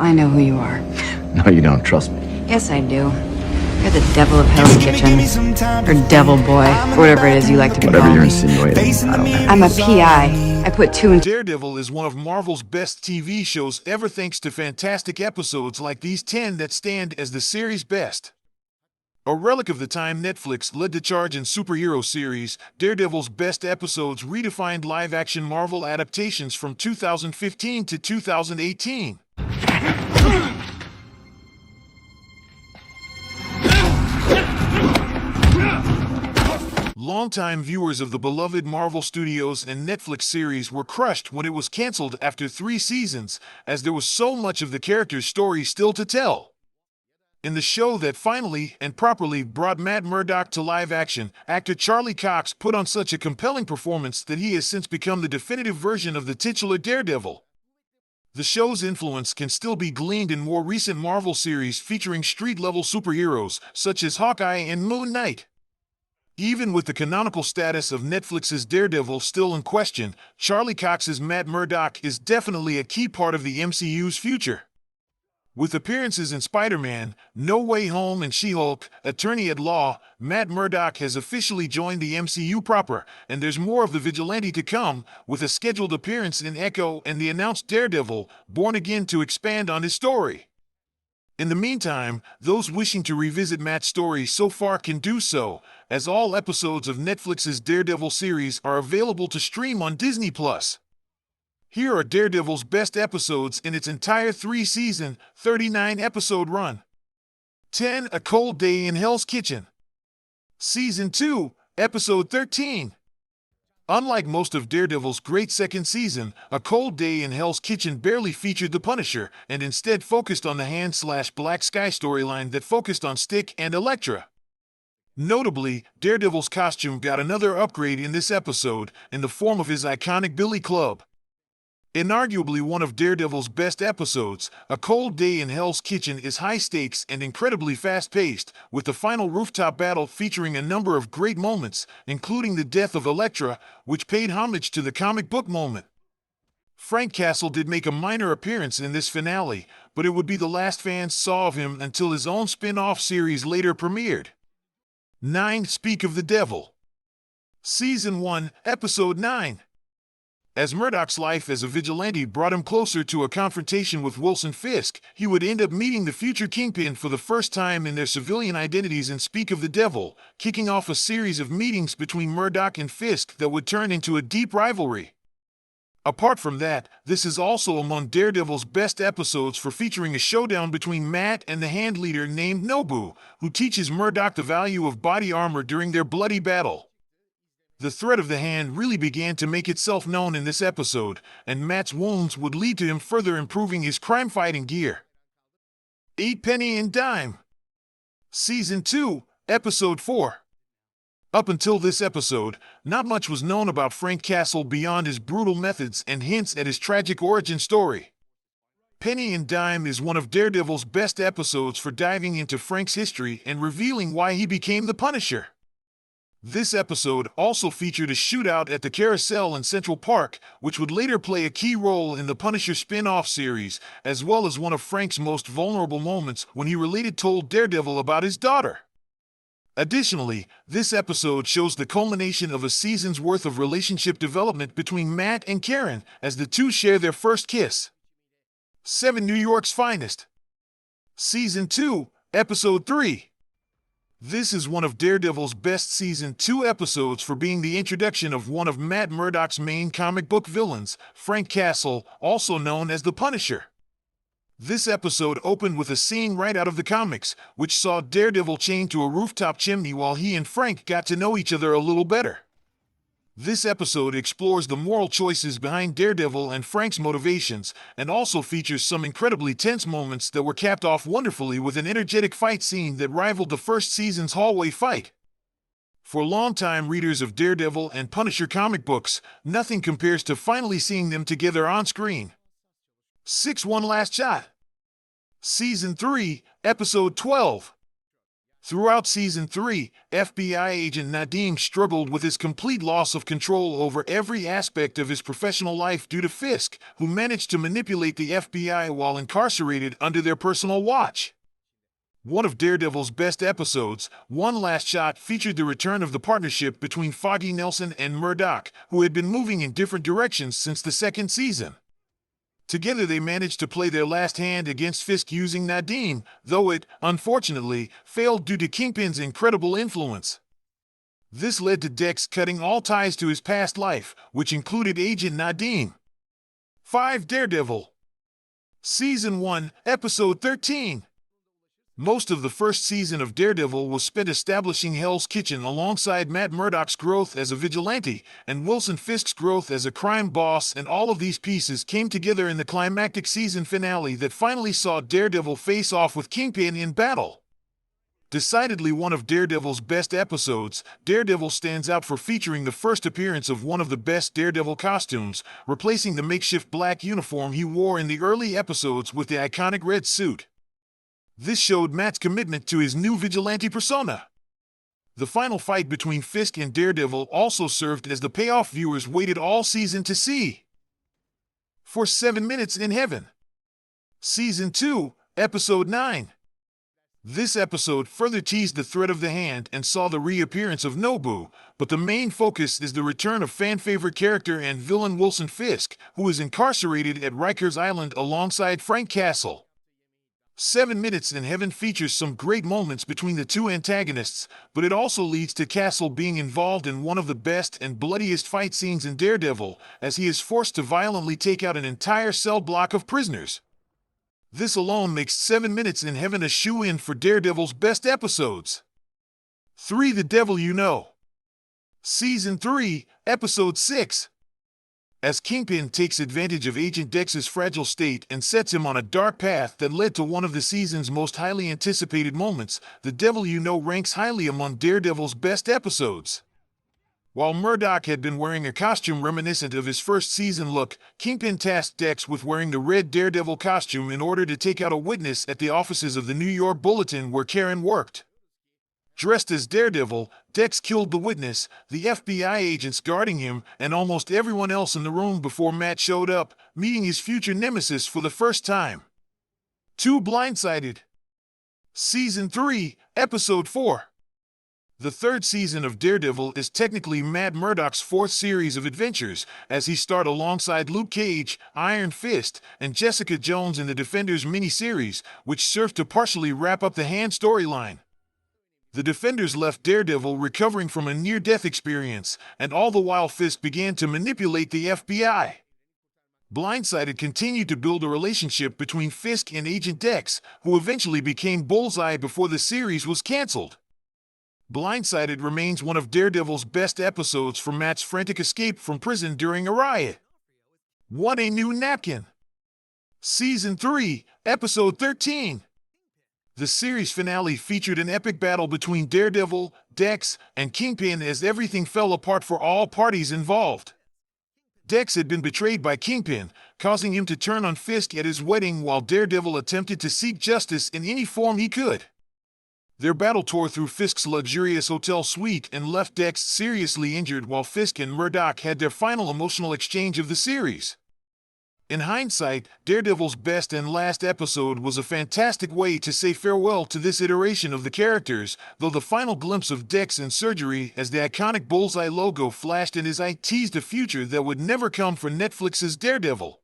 I know who you are. No, you don't. Trust me. Yes, I do. You're the devil of Hell's Kitchen. Or devil boy. Or whatever it is you like to be Whatever called. you're insinuating, I don't know. I'm a PI. I put two and Daredevil is one of Marvel's best TV shows ever thanks to fantastic episodes like these 10 that stand as the series' best. A relic of the time Netflix led the charge in superhero series, Daredevil's best episodes redefined live-action Marvel adaptations from 2015 to 2018. Longtime viewers of the beloved Marvel Studios and Netflix series were crushed when it was canceled after 3 seasons, as there was so much of the character's story still to tell. In the show that finally and properly brought Matt Murdock to live action, actor Charlie Cox put on such a compelling performance that he has since become the definitive version of the titular Daredevil. The show's influence can still be gleaned in more recent Marvel series featuring street-level superheroes such as Hawkeye and Moon Knight. Even with the canonical status of Netflix's Daredevil still in question, Charlie Cox's Matt Murdock is definitely a key part of the MCU's future. With appearances in Spider-Man, No Way Home and She-Hulk, Attorney at Law, Matt Murdock has officially joined the MCU proper, and there's more of the vigilante to come, with a scheduled appearance in Echo and the announced Daredevil, Born Again to expand on his story. In the meantime, those wishing to revisit Matt's story so far can do so, as all episodes of Netflix's Daredevil series are available to stream on Disney+. Here are Daredevil's best episodes in its entire 3-season, 39-episode run. 10. A Cold Day in Hell's Kitchen. Season 2, Episode 13. Unlike most of Daredevil's great second season, A Cold Day in Hell's Kitchen barely featured the Punisher, and instead focused on the Hand/Black Sky storyline that focused on Stick and Elektra. Notably, Daredevil's costume got another upgrade in this episode, in the form of his iconic Billy Club. Inarguably one of Daredevil's best episodes, A Cold Day in Hell's Kitchen is high-stakes and incredibly fast-paced, with the final rooftop battle featuring a number of great moments, including the death of Elektra, which paid homage to the comic book moment. Frank Castle did make a minor appearance in this finale, but it would be the last fans saw of him until his own spin-off series later premiered. 9. Speak of the Devil. Season 1, Episode 9. As Murdock's life as a vigilante brought him closer to a confrontation with Wilson Fisk, he would end up meeting the future Kingpin for the first time in their civilian identities in Speak of the Devil, kicking off a series of meetings between Murdock and Fisk that would turn into a deep rivalry. Apart from that, this is also among Daredevil's best episodes for featuring a showdown between Matt and the hand leader named Nobu, who teaches Murdock the value of body armor during their bloody battle. The threat of the hand really began to make itself known in this episode, and Matt's wounds would lead to him further improving his crime-fighting gear. 8. Penny and Dime. Season 2, Episode 4. Up until this episode, not much was known about Frank Castle beyond his brutal methods and hints at his tragic origin story. Penny and Dime is one of Daredevil's best episodes for diving into Frank's history and revealing why he became the Punisher. This episode also featured a shootout at the Carousel in Central Park, which would later play a key role in the Punisher spin-off series, as well as one of Frank's most vulnerable moments when he told Daredevil about his daughter. Additionally, this episode shows the culmination of a season's worth of relationship development between Matt and Karen, as the two share their first kiss. 7. New York's Finest. Season 2, Episode 3. This is one of Daredevil's best Season 2 episodes for being the introduction of one of Matt Murdock's main comic book villains, Frank Castle, also known as the Punisher. This episode opened with a scene right out of the comics, which saw Daredevil chained to a rooftop chimney while he and Frank got to know each other a little better. This episode explores the moral choices behind Daredevil and Frank's motivations, and also features some incredibly tense moments that were capped off wonderfully with an energetic fight scene that rivaled the first season's hallway fight. For longtime readers of Daredevil and Punisher comic books, nothing compares to finally seeing them together on screen. 6. One Last Shot. Season 3, Episode 12. Throughout Season 3, FBI agent Nadim struggled with his complete loss of control over every aspect of his professional life due to Fisk, who managed to manipulate the FBI while incarcerated under their personal watch. One of Daredevil's best episodes, One Last Shot, featured the return of the partnership between Foggy Nelson and Murdock, who had been moving in different directions since the second season. Together they managed to play their last hand against Fisk using Nadim, though it, unfortunately, failed due to Kingpin's incredible influence. This led to Dex cutting all ties to his past life, which included Agent Nadim. 5. Daredevil. Season 1, Episode 13. Most of the first season of Daredevil was spent establishing Hell's Kitchen alongside Matt Murdock's growth as a vigilante and Wilson Fisk's growth as a crime boss, and all of these pieces came together in the climactic season finale that finally saw Daredevil face off with Kingpin in battle. Decidedly one of Daredevil's best episodes, Daredevil stands out for featuring the first appearance of one of the best Daredevil costumes, replacing the makeshift black uniform he wore in the early episodes with the iconic red suit. This showed Matt's commitment to his new vigilante persona. The final fight between Fisk and Daredevil also served as the payoff viewers waited all season to see. For 7 Minutes in Heaven. Season 2, Episode 9. This episode further teased the threat of the hand and saw the reappearance of Nobu, but the main focus is the return of fan-favorite character and villain Wilson Fisk, who is incarcerated at Rikers Island alongside Frank Castle. 7 Minutes in Heaven features some great moments between the two antagonists, but it also leads to Castle being involved in one of the best and bloodiest fight scenes in Daredevil, as he is forced to violently take out an entire cell block of prisoners. This alone makes 7 Minutes in Heaven a shoe-in for Daredevil's best episodes. 3. The Devil You Know. Season 3, Episode 6. As Kingpin takes advantage of Agent Dex's fragile state and sets him on a dark path that led to one of the season's most highly anticipated moments, The Devil You Know ranks highly among Daredevil's best episodes. While Murdock had been wearing a costume reminiscent of his first season look, Kingpin tasked Dex with wearing the red Daredevil costume in order to take out a witness at the offices of the New York Bulletin where Karen worked. Dressed as Daredevil, Dex killed the witness, the FBI agents guarding him, and almost everyone else in the room before Matt showed up, meeting his future nemesis for the first time. 2. Blindsided. Season 3, Episode 4. The third season of Daredevil is technically Matt Murdock's fourth series of adventures, as he starred alongside Luke Cage, Iron Fist, and Jessica Jones in the Defenders miniseries, which served to partially wrap up the Hand storyline. The Defenders left Daredevil recovering from a near-death experience, and all the while Fisk began to manipulate the FBI. Blindsided continued to build a relationship between Fisk and Agent Dex, who eventually became Bullseye before the series was canceled. Blindsided remains one of Daredevil's best episodes for Matt's frantic escape from prison during a riot. 1. A New Napkin. Season 3, Episode 13. The series finale featured an epic battle between Daredevil, Dex, and Kingpin as everything fell apart for all parties involved. Dex had been betrayed by Kingpin, causing him to turn on Fisk at his wedding, while Daredevil attempted to seek justice in any form he could. Their battle tore through Fisk's luxurious hotel suite and left Dex seriously injured, while Fisk and Murdock had their final emotional exchange of the series. In hindsight, Daredevil's best and last episode was a fantastic way to say farewell to this iteration of the characters, though the final glimpse of Dex in surgery as the iconic Bullseye logo flashed in his eye teased a future that would never come for Netflix's Daredevil.